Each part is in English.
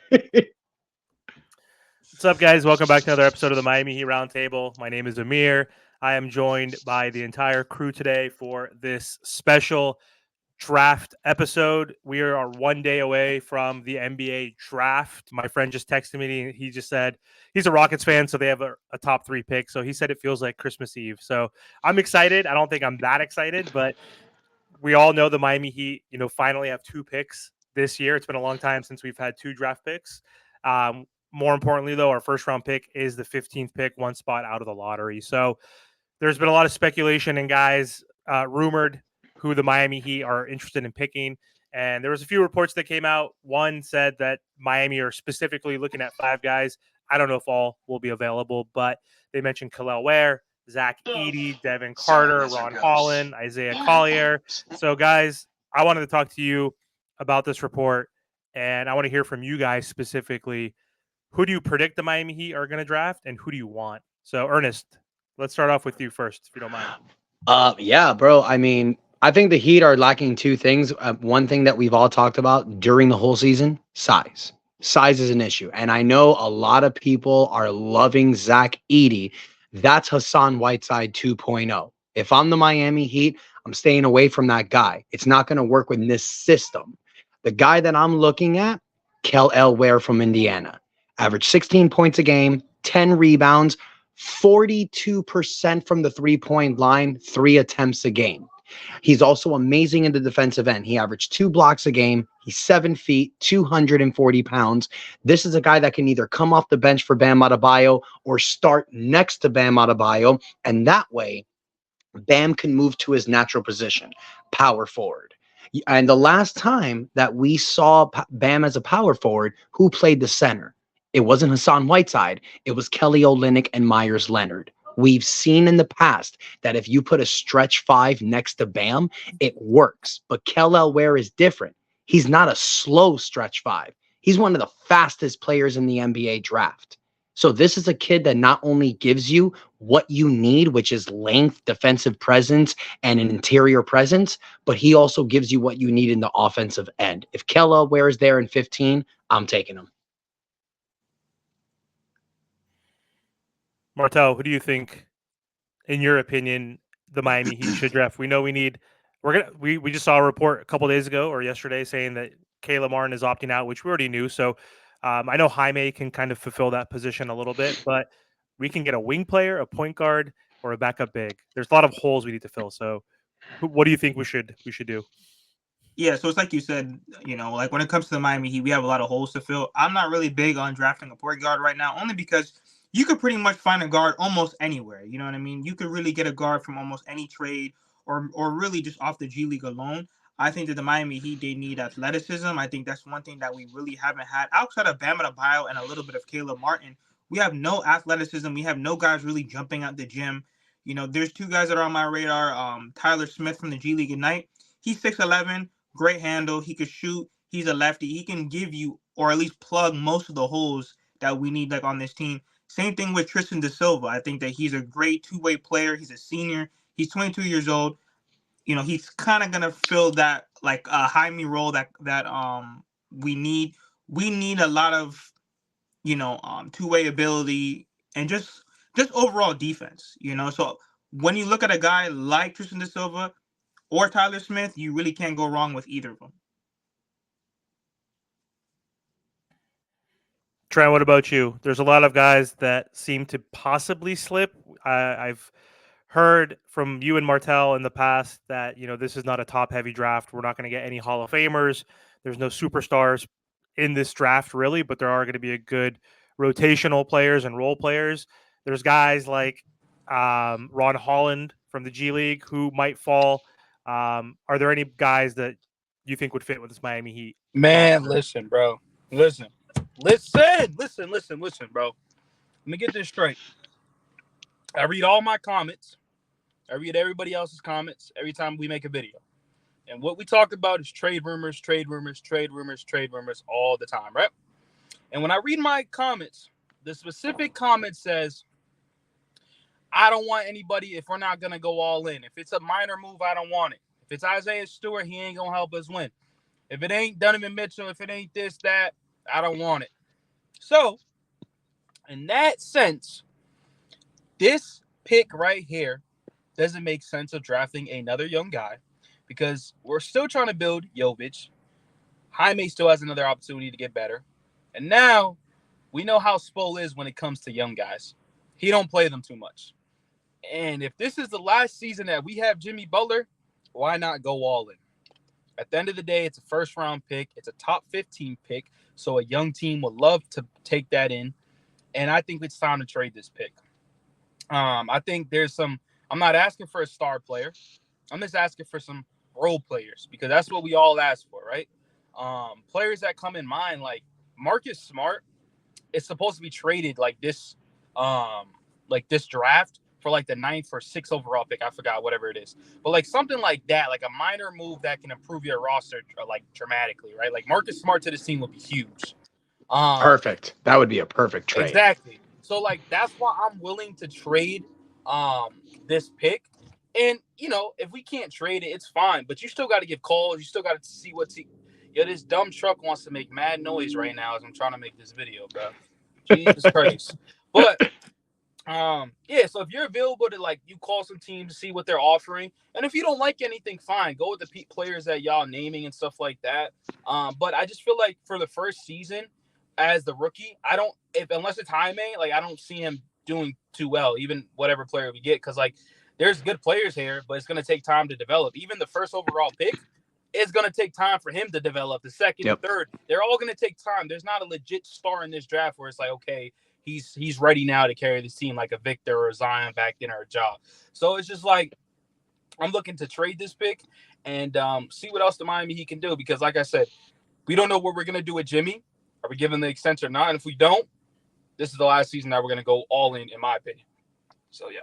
What's up, guys? Welcome back to another episode of the Miami Heat Roundtable. My name is Amir. I am joined by the entire crew today for this special draft episode. We are 1 day away from the NBA draft. My friend just texted me. He just said he's a Rockets fan, so they have a top 3 pick. So he said it feels like Christmas Eve. So I'm excited. I don't think I'm that excited, but we all know the Miami Heat, finally have 2 picks this year. It's been a long time since we've had 2 draft picks. More importantly, though, our first round pick is the 15th pick, 1 spot out of the lottery. So there's been a lot of speculation and guys rumored who the Miami Heat are interested in picking. And there was a few reports that came out. One said that Miami are specifically looking at 5 guys. I don't know if all will be available, but they mentioned Khalil Ware, Zach Edey, Devin Carter, Ron Holland, Isaiah Collier. So, guys, I wanted to talk to you about this report, and I want to hear from you guys specifically. Who do you predict the Miami Heat are going to draft, and who do you want? So, Ernest, let's start off with you first, if you don't mind. Yeah, bro. I mean, I think the Heat are lacking 2 things. One thing that we've all talked about during the whole season, size. Size is an issue. And I know a lot of people are loving Zach Edey. That's Hassan Whiteside 2.0. If I'm the Miami Heat, I'm staying away from that guy. It's not going to work with this system. The guy that I'm looking at, Kel Elware from Indiana. Average 16 points a game, 10 rebounds, 42% from the 3-point line, 3 attempts a game. He's also amazing in the defensive end. He averaged 2 blocks a game. He's 7 feet, 240 pounds. This is a guy that can either come off the bench for Bam Adebayo or start next to Bam Adebayo. And that way, Bam can move to his natural position, power forward. And the last time that we saw Bam as a power forward, who played the center? It wasn't Hassan Whiteside. It was Kelly Olynyk and Myers Leonard. We've seen in the past that if you put a stretch 5 next to Bam, it works. But Kel Ware is different. He's not a slow stretch 5. He's one of the fastest players in the NBA draft. So this is a kid that not only gives you what you need, which is length, defensive presence, and an interior presence, but he also gives you what you need in the offensive end. If Kel Ware is there in 15, I'm taking him. Martel, who do you think, in your opinion, the Miami Heat should draft? We know we just saw a report a couple days ago or yesterday saying that Caleb Martin is opting out, which we already knew. So I know Jaime can kind of fulfill that position a little bit, but we can get a wing player, a point guard, or a backup big. There's a lot of holes we need to fill. So what do you think we should do? Yeah, so it's like you said, like when it comes to the Miami Heat, we have a lot of holes to fill. I'm not really big on drafting a point guard right now, only because you could pretty much find a guard almost anywhere. You know what I mean? You could really get a guard from almost any trade or really just off the G League alone. I think that the Miami Heat, they need athleticism. I think that's one thing that we really haven't had. Outside of Bam Adebayo and a little bit of Caleb Martin, we have no athleticism. We have no guys really jumping out the gym. There's 2 guys that are on my radar. Tyler Smith from the G League Ignite. He's 6'11", great handle. He could shoot. He's a lefty. He can give you, or at least plug most of the holes that we need on this team. Same thing with Tristan Da Silva. I think that he's a great 2-way player. He's a senior. He's 22 years old. He's kind of gonna fill that Jaime role that we need. We need a lot of 2-way ability and just overall defense. So when you look at a guy like Tristan Da Silva or Tyler Smith, you really can't go wrong with either of them. Trent, what about you? There's a lot of guys that seem to possibly slip. I've heard from you and Martel in the past that this is not a top-heavy draft. We're not going to get any Hall of Famers. There's no superstars in this draft, really, but there are going to be a good rotational players and role players. There's guys like Ron Holland from the G League who might fall. Are there any guys that you think would fit with this Miami Heat? Man, listen, bro. Listen, bro. Let me get this straight. I read all my comments. I read everybody else's comments every time we make a video. And what we talk about is trade rumors all the time, right? And when I read my comments, the specific comment says, I don't want anybody if we're not going to go all in. If it's a minor move, I don't want it. If it's Isaiah Stewart, he ain't going to help us win. If it ain't Donovan Mitchell, if it ain't this, that, I don't want it. So, in that sense, this pick right here doesn't make sense of drafting another young guy because we're still trying to build Jovic. Jaime still has another opportunity to get better. And now we know how Spo is when it comes to young guys. He don't play them too much. And if this is the last season that we have Jimmy Butler, why not go all in? At the end of the day, it's a first-round pick. It's a top 15 pick. So a young team would love to take that in. And I think it's time to trade this pick. I think I'm not asking for a star player. I'm just asking for some role players because that's what we all ask for, right? Players that come in mind, like Marcus Smart, is supposed to be traded like this draft for like the 9th or 6th overall pick. I forgot, whatever it is. But like something like that, like a minor move that can improve your roster like dramatically, right? Like Marcus Smart to this team would be huge. Perfect. That would be a perfect trade. Exactly. So like that's why I'm willing to trade this pick. And if we can't trade it, it's fine. But you still got to give calls. You still got to see this dumb truck wants to make mad noise right now as I'm trying to make this video, bro. Jesus Christ. But so if you're available to you call some teams to see what they're offering, and if you don't like anything, fine, go with the players that y'all naming and stuff like that. But I just feel like for the first season as the rookie, unless it's Jaime, I don't see him doing too well, even whatever player we get, because there's good players here, but it's going to take time to develop. Even the first overall pick, it's going to take time for him to develop. The second and third, they're all going to take time. There's not a legit star in this draft where it's okay, he's ready now to carry this team like a Victor or a Zion back then or a job. So it's just I'm looking to trade this pick and see what else the Miami Heat can do, because like I said, we don't know what we're going to do with Jimmy. Are we giving the extension or not? And if we don't, this is the last season that we're going to go all in my opinion. So, yeah.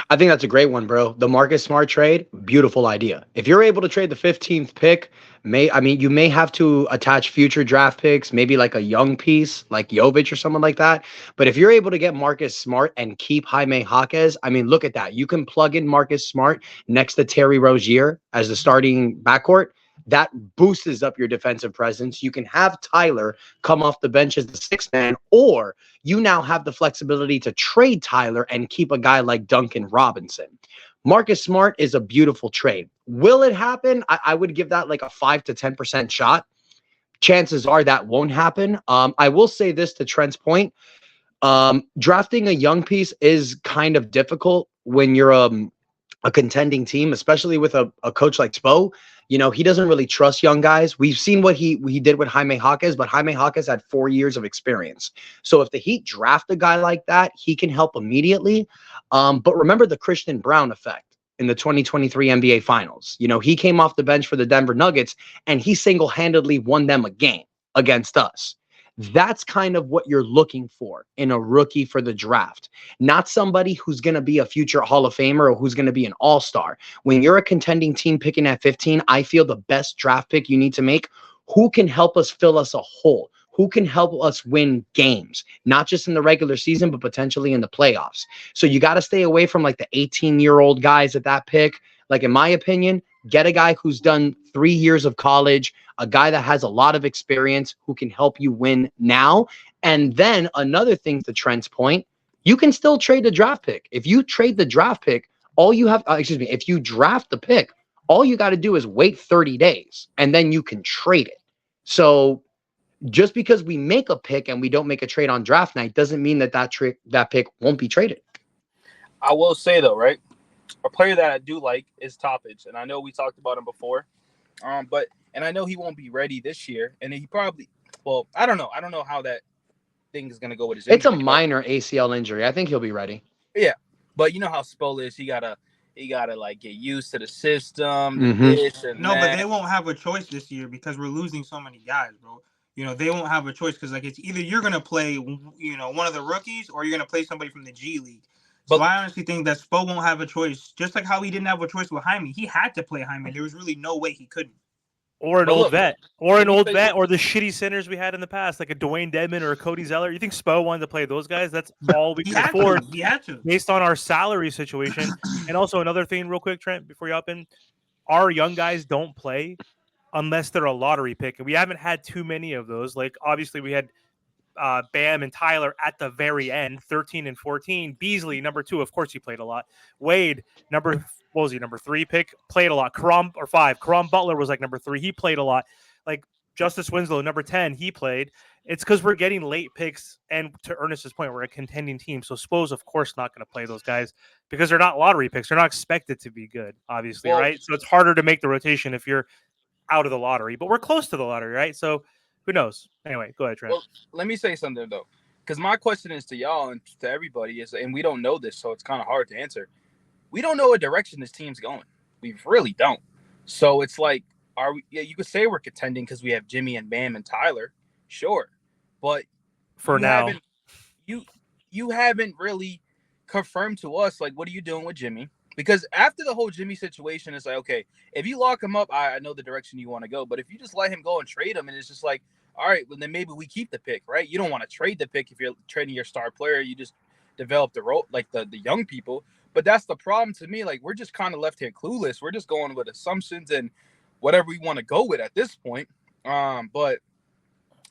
I think that's a great one, bro. The Marcus Smart trade, beautiful idea. If you're able to trade the 15th pick, you may have to attach future draft picks, maybe like a young piece like Jovic or someone like that. But if you're able to get Marcus Smart and keep Jaime Jaquez, look at that. You can plug in Marcus Smart next to Terry Rozier as the starting backcourt. That boosts up your defensive presence. You can have Tyler come off the bench as the sixth man, or you now have the flexibility to trade Tyler and keep a guy like Duncan Robinson. Marcus Smart is a beautiful trade. Will it happen? I would give that like a 5 to 10% shot. Chances are that won't happen. I will say this to Trent's point. Drafting a young piece is kind of difficult when you're a contending team, especially with a coach like Spo. He doesn't really trust young guys. We've seen what he did with Jaime Jaquez, but Jaime Jaquez had 4 years of experience. So if the Heat draft a guy like that, he can help immediately. But remember the Christian Brown effect in the 2023 NBA Finals. He came off the bench for the Denver Nuggets, and he single-handedly won them a game against us. That's kind of what you're looking for in a rookie for the draft, not somebody who's going to be a future Hall of Famer or who's going to be an all-star. When you're a contending team picking at 15, I feel the best draft pick you need to make, who can help us fill us a hole, who can help us win games, not just in the regular season, but potentially in the playoffs. So you got to stay away from the 18-year-old guys at that pick. In my opinion, get a guy who's done 3 years of college, a guy that has a lot of experience who can help you win now. And then another thing to Trent's point, you can still trade the draft pick. If you trade the draft pick, if you draft the pick, all you got to do is wait 30 days and then you can trade it. So just because we make a pick and we don't make a trade on draft night doesn't mean that pick won't be traded. I will say though, right? A player that I do like is Toppage, and I know we talked about him before, and I know he won't be ready this year, and he probably, I don't know how that thing is going to go with his injury. It's a minor ACL injury. I think he'll be ready. Yeah, but you know how Spo is. He gotta get used to the system. Mm-hmm. But they won't have a choice this year because we're losing so many guys, bro. They won't have a choice because it's either you're gonna play, one of the rookies, or you're gonna play somebody from the G League. So I honestly think that Spo won't have a choice, just like how he didn't have a choice with Jaime. He had to play Jaime. There was really no way he couldn't. Or an old vet, or the shitty centers we had in the past, like a Dwayne Dedmon or a Cody Zeller. You think Spo wanted to play those guys? That's all we could afford. He had to, based on our salary situation. And also another thing, real quick, Trent, before you hop in, our young guys don't play unless they're a lottery pick, and we haven't had too many of those. Obviously, we had Bam and Tyler at the very end, 13 and 14. Beasley, number 2, of course he played a lot. Wade, number 3 pick, played a lot. Karam Butler was like number 3. He played a lot. Like Justice Winslow, number 10, he played. It's because we're getting late picks, and to Ernest's point, we're a contending team. So Spo's, of course, not going to play those guys because they're not lottery picks. They're not expected to be good, obviously, right? So it's harder to make the rotation if you're out of the lottery. But we're close to the lottery, right? So who knows? Anyway, go ahead, Trent. Well, let me say something, though, because my question is to y'all and to everybody is, and we don't know this, so it's kind of hard to answer. We don't know what direction this team's going. We really don't. So it's like, are we? Yeah, you could say we're contending because we have Jimmy and Bam and Tyler, sure, but for now, you haven't really confirmed to us like what are you doing with Jimmy? Because after the whole Jimmy situation, it's like, okay, if you lock him up, I know the direction you want to go, but if you just let him go and trade him, and it's just like, all right, well then maybe we keep the pick, right? You don't want to trade the pick if you're trading your star player. You just develop the role like the young people. But that's the problem to me. Like we're just kind of left here clueless. We're just going with assumptions and whatever we want to go with at this point. But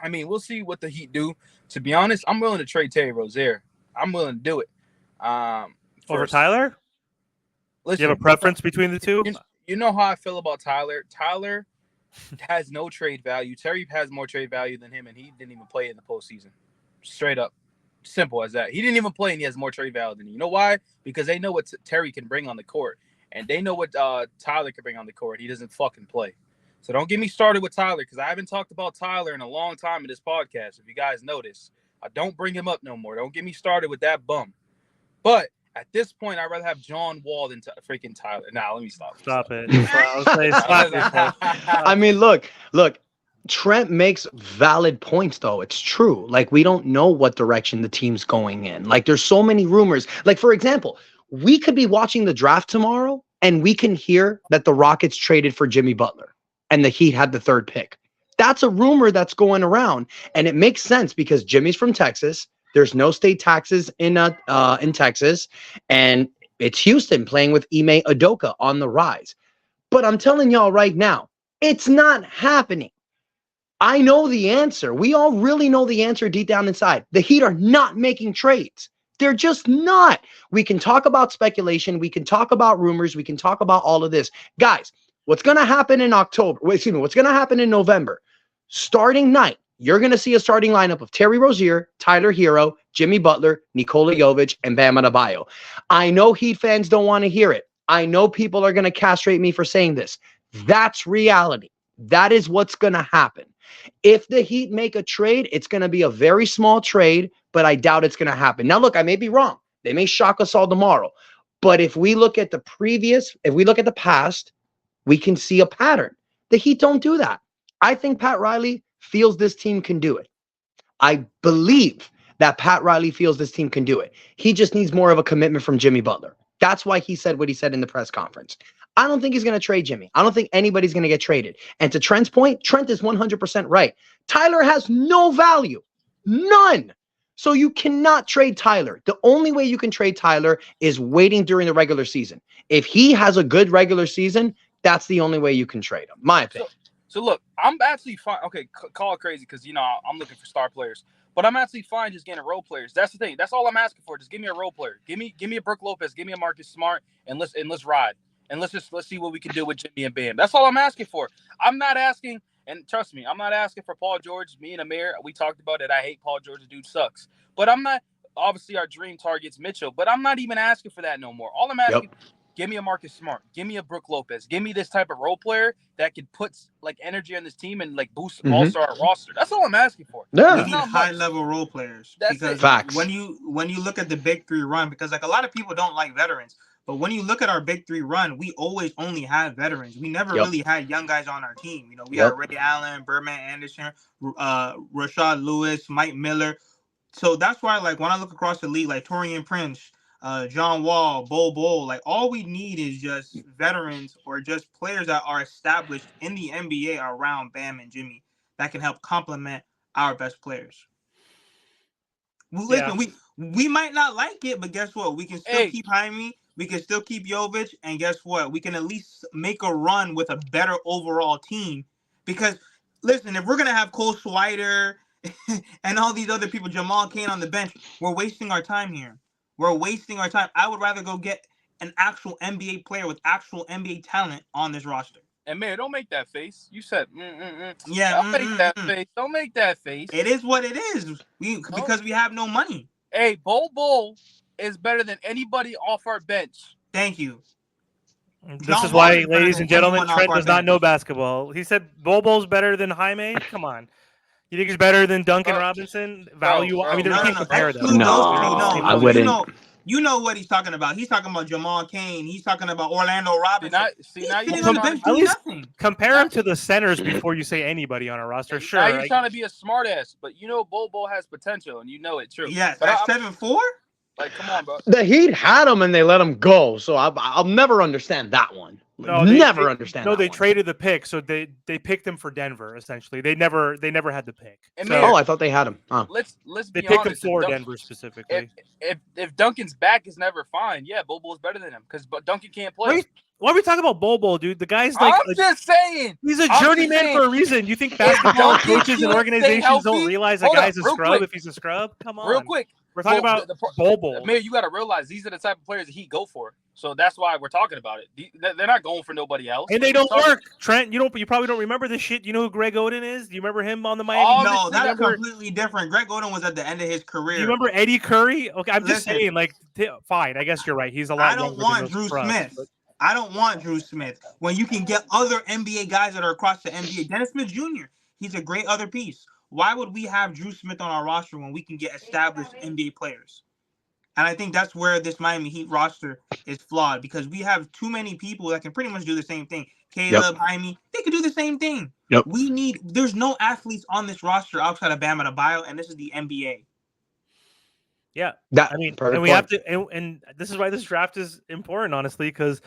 I mean, we'll see what the Heat do. To be honest, I'm willing to trade Terry Rozier. I'm willing to do it. Over Tyler? Listen, you have a preference between the two? You know how I feel about Tyler. Tyler has no trade value. Terry has more trade value than him, and he didn't even play in the postseason. Straight up. Simple as that. He didn't even play, and he has more trade value than you. You know why? Because they know what Terry can bring on the court, and they know what Tyler can bring on the court. He doesn't fucking play. So don't get me started with Tyler, because I haven't talked about Tyler in a long time in this podcast. If you guys notice, I don't bring him up no more. Don't get me started with that bum. But at this point, I'd rather have John Wall than freaking Tyler. Nah, let me stop. Stop it. I mean, look. Trent makes valid points, though. It's true. Like, we don't know what direction the team's going in. Like, there's so many rumors. Like, for example, we could be watching the draft tomorrow, and we can hear that the Rockets traded for Jimmy Butler, and the Heat had the 3rd pick. That's a rumor that's going around, and it makes sense because Jimmy's from Texas. There's no state taxes in Texas, and it's Houston playing with Ime Udoka on the rise. But I'm telling y'all right now, it's not happening. I know the answer. We all really know the answer deep down inside. The Heat are not making trades. They're just not. We can talk about speculation. We can talk about rumors. We can talk about all of this. Guys, what's going to happen in what's going to happen in November? Starting night, you're going to see a starting lineup of Terry Rozier, Tyler Hero, Jimmy Butler, Nikola Jovic, and Bam Adebayo. I know Heat fans don't want to hear it. I know people are going to castrate me for saying this. That's reality. That is what's going to happen. If the Heat make a trade, it's going to be a very small trade, but I doubt it's going to happen. Now, look, I may be wrong. They may shock us all tomorrow. But if we look at the past, we can see a pattern. The Heat don't do that. I think Pat Riley feels this team can do it. I believe that Pat Riley feels this team can do it. He just needs more of a commitment from Jimmy Butler. That's why he said what he said in the press conference. I don't think he's going to trade Jimmy. I don't think anybody's going to get traded. And to Trent's point, Trent is 100% right. Tyler has no value. None. So you cannot trade Tyler. The only way you can trade Tyler is waiting during the regular season. If he has a good regular season, that's the only way you can trade him. My opinion. So look, I'm actually fine. Okay, call it crazy because, I'm looking for star players. But I'm actually fine just getting role players. That's the thing. That's all I'm asking for. Just give me a role player. Give me a Brook Lopez. Give me a Marcus Smart, and let's ride. And let's see what we can do with Jimmy and Bam. That's all I'm asking for. I'm not asking, and trust me, I'm not asking for Paul George. Me and Amir, we talked about it. I hate Paul George. The dude sucks. But I'm not. Obviously, our dream target's Mitchell. But I'm not even asking for that no more. All I'm asking. Yep. Give me a Marcus Smart. Give me a Brook Lopez. Give me this type of role player that could put like energy on this team and like boost all-star roster. That's all I'm asking for. Yeah. We need high-level role players. That's because it. Facts. When you look at the Big Three run, because like a lot of people don't like veterans, but when you look at our Big Three run, we always only had veterans. We never really had young guys on our team. We had Ray Allen, Birdman Anderson, Rashad Lewis, Mike Miller. So that's why, like, when I look across the league, like Torian Prince, John Wall, Bol, like all we need is just veterans or just players that are established in the NBA around Bam and Jimmy that can help complement our best players. Well, listen, we might not like it, but guess what? We can still keep Jaime. We can still keep Jovic, and guess what? We can at least make a run with a better overall team. Because listen, if we're gonna have Cole Swider and all these other people, Jamal Cain on the bench, we're wasting our time here. We're wasting our time. I would rather go get an actual NBA player with actual NBA talent on this roster. And man, don't make that face. You said, Yeah, don't make that face. Don't make that face. It is what it is. Because we have no money. Hey, Bol is better than anybody off our bench. Thank you. This is why, ladies and gentlemen, Trent does not know basketball. He said Bol's better than Jaime. Come on. You think he's better than Duncan Robinson? Value? I mean, you can't compare them. No, I wouldn't. You know what he's talking about. He's talking about Jamal Cain. He's talking about Orlando Robinson. At least compare him to the centers before you say anybody on a roster. Sure. Now you're trying to be a smartass, but you know Bol has potential, and you know it, true. Yes, at 7'4"? Like, come on, bro. The Heat had him and they let him go, so I'll never understand that one. Never understand. No, they traded the pick, so they picked him for Denver. Essentially, they never had the pick. I thought they had him. Oh. Let's they be picked honest. him for Denver specifically. If Duncan's back is never fine, yeah, Bobo's better than him because Duncan can't play. Why are we talking about Bol, dude? The guy's like I'm just saying. He's a journeyman for a reason. You think basketball coaches and organizations don't realize a guy's a scrub if he's a scrub? Come on. Real quick. We're talking about Bol. Mayor, you got to realize these are the type of players that he go for. So that's why we're talking about it. They're not going for nobody else. And they don't work. Trent, you probably don't remember this shit. You know who Greg Oden is? Do you remember him on the Miami? No, that's completely different. Greg Oden was at the end of his career. You remember Eddie Curry? Okay, I'm just saying, like, fine. I guess you're right. He's a lot. I don't want Drew Smith. I don't want Drew Smith when you can get other NBA guys that are across the NBA. Dennis Smith Jr. He's a great other piece. Why would we have Drew Smith on our roster when we can get established NBA players? And I think that's where this Miami Heat roster is flawed because we have too many people that can pretty much do the same thing. Caleb, Jaime, they could do the same thing. There's no athletes on this roster outside of Bam Adebayo, and this is the NBA. Yeah. And we have to, and this is why this draft is important, honestly, because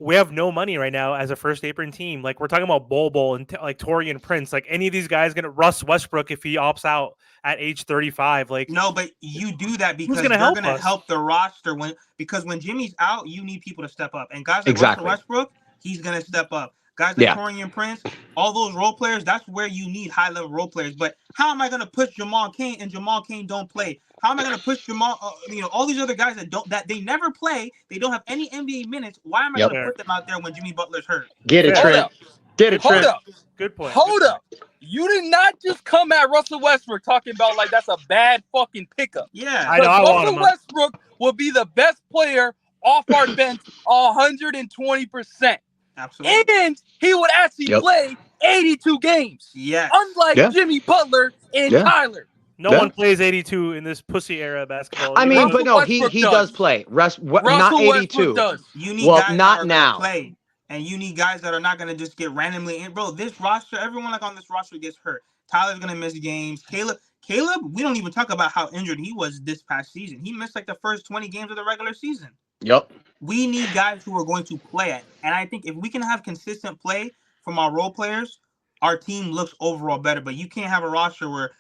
we have no money right now as a first apron team. Like, we're talking about Bol and like Torian Prince. Like, any of these guys Russ Westbrook if he opts out at age 35. Like, no, but you do that because they're going to help the roster because when Jimmy's out, you need people to step up. And guys like Russell Westbrook, he's going to step up. Guys like Torian Prince, all those role players, that's where you need high-level role players. But how am I going to push Jamal Cain and Jamal Cain don't play? How am I going to push Jamal, all these other guys that they never play, they don't have any NBA minutes. Why am I going to put them out there when Jimmy Butler's hurt? Get it, Trent. Get it, Trent. Hold up. Good point. Hold up. You did not just come at Russell Westbrook talking about like that's a bad fucking pickup. Yeah. I know. Russell Westbrook will be the best player off our bench 120%. Absolutely. And he would actually play 82 games. Yeah. Unlike Jimmy Butler and Tyler. No one plays 82 in this pussy era of basketball. I mean, but no, he does play. Not 82. Does. You need guys not now. Play, and you need guys that are not going to just get randomly in. Bro, this roster, everyone like on this roster gets hurt. Tyler's going to miss games. Caleb, we don't even talk about how injured he was this past season. He missed like the first 20 games of the regular season. Yep. We need guys who are going to play it. And I think if we can have consistent play from our role players, our team looks overall better. But you can't have a roster where,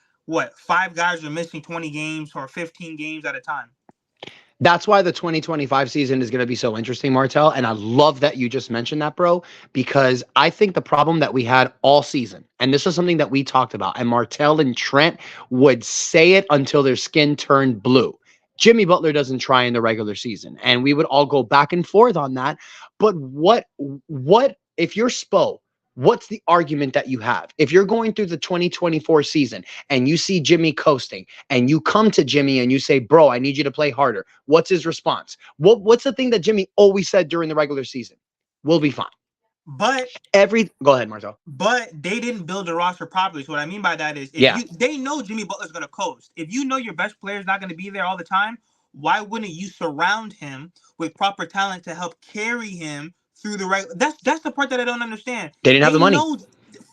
5 guys are missing 20 games or 15 games at a time. That's why the 2025 season is going to be so interesting, Martel. And I love that you just mentioned that, bro, because I think the problem that we had all season, and this is something that we talked about, and Martel and Trent would say it until their skin turned blue. Jimmy Butler doesn't try in the regular season, and we would all go back and forth on that. But what if you're Spo? What's the argument that you have? If you're going through the 2024 season and you see Jimmy coasting and you come to Jimmy and you say, bro, I need you to play harder. What's his response? What's the thing that Jimmy always said during the regular season? We'll be fine. But go ahead, Marcel. But they didn't build the roster properly. So what I mean by that is they know Jimmy Butler's going to coast. If you know your best player is not going to be there all the time, why wouldn't you surround him with proper talent to help carry him through the regular? That's the part that I don't understand. They didn't have the money.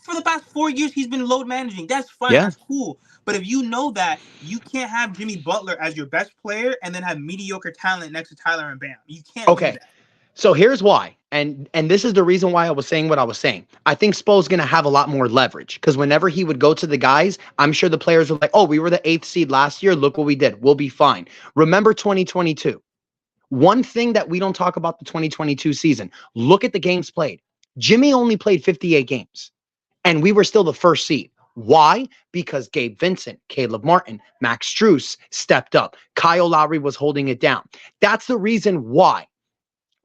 For the past 4 years, he's been load managing. That's fine. Yeah. That's cool. But if you know that, you can't have Jimmy Butler as your best player and then have mediocre talent next to Tyler and Bam. You can't do that. So here's why. And this is the reason why I was saying what I was saying. I think Spo's going to have a lot more leverage because whenever he would go to the guys, I'm sure the players were like, oh, we were the 8th seed last year. Look what we did. We'll be fine. Remember 2022. One thing that we don't talk about the 2022 season, look at the games played. Jimmy only played 58 games, and we were still the 1st seed. Why? Because Gabe Vincent, Caleb Martin, Max Strus stepped up. Kyle Lowry was holding it down. That's the reason why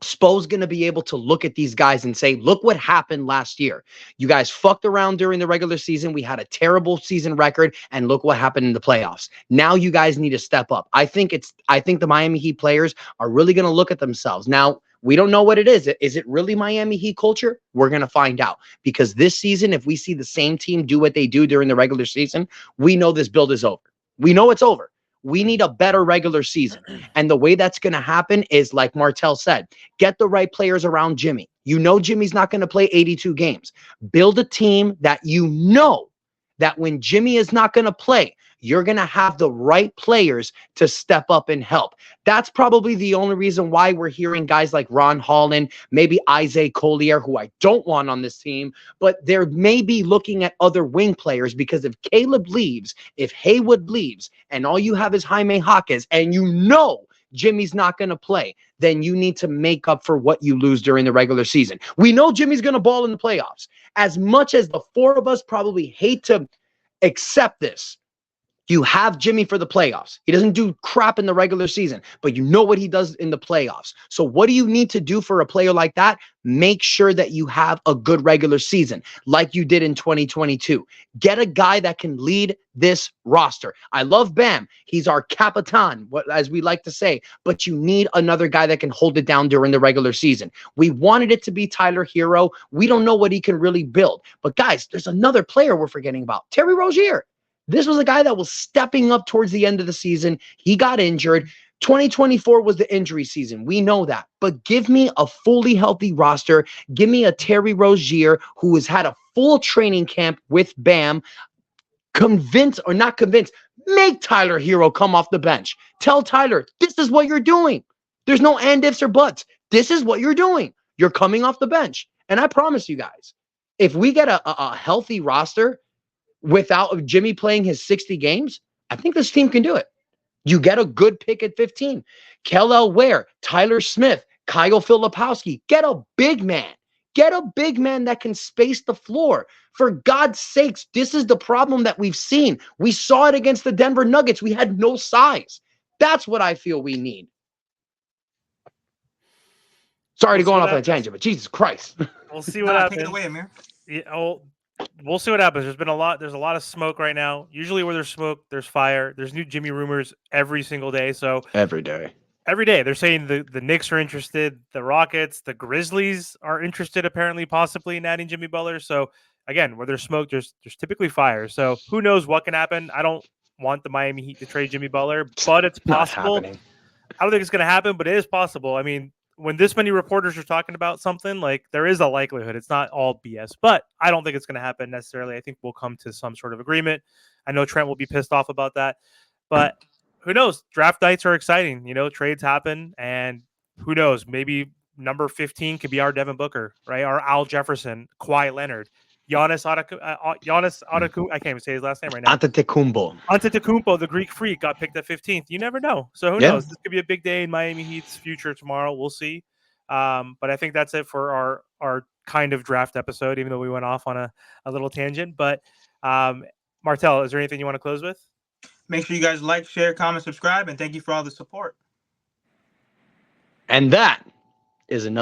Spo's going to be able to look at these guys and say, look what happened last year. You guys fucked around during the regular season. We had a terrible season record, and look what happened in the playoffs. Now you guys need to step up. I think the Miami Heat players are really going to look at themselves. Now, we don't know what it is. Is it really Miami Heat culture? We're going to find out, because this season, if we see the same team do what they do during the regular season, we know this build is over. We know it's over. We need a better regular season. And the way that's going to happen is, like Martell said, get the right players around Jimmy. You know Jimmy's not going to play 82 games. Build a team that you know that when Jimmy is not going to play, you're going to have the right players to step up and help. That's probably the only reason why we're hearing guys like Ron Holland, maybe Isaiah Collier, who I don't want on this team, but they're maybe looking at other wing players, because if Caleb leaves, if Haywood leaves, and all you have is Jaime Jaquez, and you know Jimmy's not going to play, then you need to make up for what you lose during the regular season. We know Jimmy's going to ball in the playoffs. As much as the four of us probably hate to accept this, you have Jimmy for the playoffs. He doesn't do crap in the regular season, but you know what he does in the playoffs. So what do you need to do for a player like that? Make sure that you have a good regular season like you did in 2022. Get a guy that can lead this roster. I love Bam. He's our capitan, as we like to say, but you need another guy that can hold it down during the regular season. We wanted it to be Tyler Hero. We don't know what he can really build. But guys, there's another player we're forgetting about, Terry Rozier. This was a guy that was stepping up towards the end of the season. He got injured. 2024 was the injury season. We know that. But give me a fully healthy roster. Give me a Terry Rozier who has had a full training camp with Bam. Convince or not convince, make Tyler Hero come off the bench. Tell Tyler, this is what you're doing. There's no and ifs or buts. This is what you're doing. You're coming off the bench. And I promise you guys, if we get a healthy roster without Jimmy playing his 60 games, I think this team can do it. You get a good pick at 15. Kel Ware, Tyler Smith, Kyle Filipowski. Get a big man. Get a big man that can space the floor. For God's sakes, this is the problem that we've seen. We saw it against the Denver Nuggets. We had no size. That's what I feel we need. Sorry to go off on a tangent, but Jesus Christ. We'll see what happens. Take it away, Amir. Yeah, we'll see what happens. There's a lot of smoke right now. Usually where there's smoke, there's fire. There's new Jimmy rumors every single day. So Every day they're saying the Knicks are interested, the Rockets, the Grizzlies are interested, apparently, possibly in adding Jimmy Butler. So again, where there's smoke, there's typically fire. So who knows what can happen? I don't want the Miami Heat to trade Jimmy Butler, but it's possible. I don't think it's going to happen, but it is possible. I mean, when this many reporters are talking about something, like, there is a likelihood. It's not all BS, but I don't think it's going to happen necessarily. I think we'll come to some sort of agreement. I know Trent will be pissed off about that, but who knows? Draft nights are exciting. You know, trades happen, and who knows? Maybe number 15 could be our Devin Booker, right? Our Al Jefferson, Kawhi Leonard, Giannis Antetokounmpo. I can't even say his last name right now. Antetokounmpo, the Greek freak, got picked at 15th. You never know. So who knows? This could be a big day in Miami Heat's future tomorrow. We'll see. But I think that's it for our kind of draft episode, even though we went off on a little tangent. But Martell, is there anything you want to close with? Make sure you guys like, share, comment, subscribe, and thank you for all the support. And that is enough.